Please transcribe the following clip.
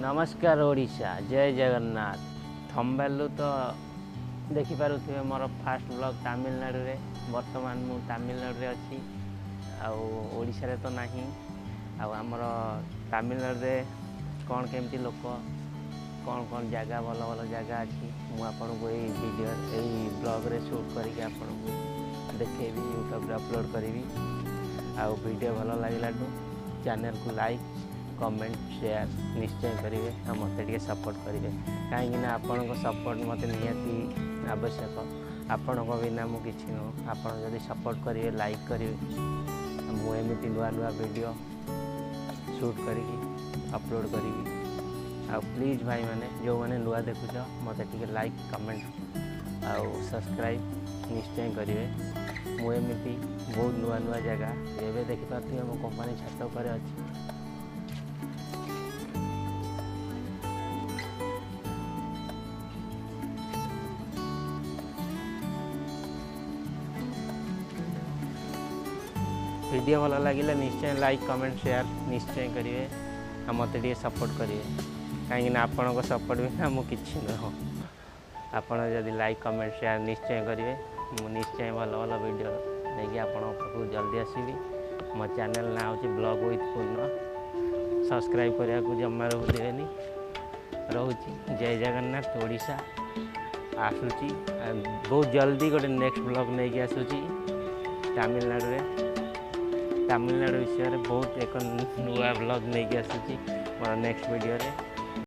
नमस्कार ओडिशा जय जगन्नाथ। थंबनेल तो देखिपे मोर फास्ट ब्लॉग तमिलनाडु रे। वर्तमान मु तमिलनाडु रे अच्छी ओडिशा रे तो नहीं। आमर तमिलनाडु रे कौन केमती लोक कौन कौन जगह भल भल जगह अच्छी मुझे यही वीडियो यही ब्लॉग रे शूट करके आपको देखेबी यूट्यूब रे अपलोड करी। वीडियो भल लगे चैनल को लाइक कमेंट शेयर निश्चय करेंगे और मत सपोर्ट करेंगे कहीं आपण सपोर्ट मत निहाती आवश्यक। आपण बिना मु किसी नुह। आप सपोर्ट करेंगे लाइक करेंगे मुझे नुआ नुआ वीडियो शूट करी अपलोड करी। प्लीज भाई मैंने जो मैंने नुआ देखुच मत लाइक कमेंट आउ सब्सक्राइब निश्चय करेंगे। मुझे बहुत नुआ नुआ जगह एवं देखिपे मो कंपनी छात पर अच्छी। वीडियो भल लगे निश्चय लाइक कमेंट शेयर निश्चय करेंगे और मत सपोर्ट करेंगे कहीं आपण को सपोर्ट बिना मु किसी नुह। आपड़ जदि लाइक कमेंट शेयर निश्चय करेंगे मु निश्चय भल भल वीडियो नहीं आपको जल्दी आसवि। मो चैनल ना हूँ ब्लॉग विथ पूर्ण। सब्सक्राइब करने को जमा भूलेनि। रोची जय जगन्नाथ ओडिशा आसूची बहुत जल्दी गोटे नेक्स्ट ब्लॉग नहीं आसूची तमिलनाडु रे। तमिलनाडु विषय बहुत एक नुआ ब्लॉग नहीं आसूची मोर नेक्स्ट वीडियो रे।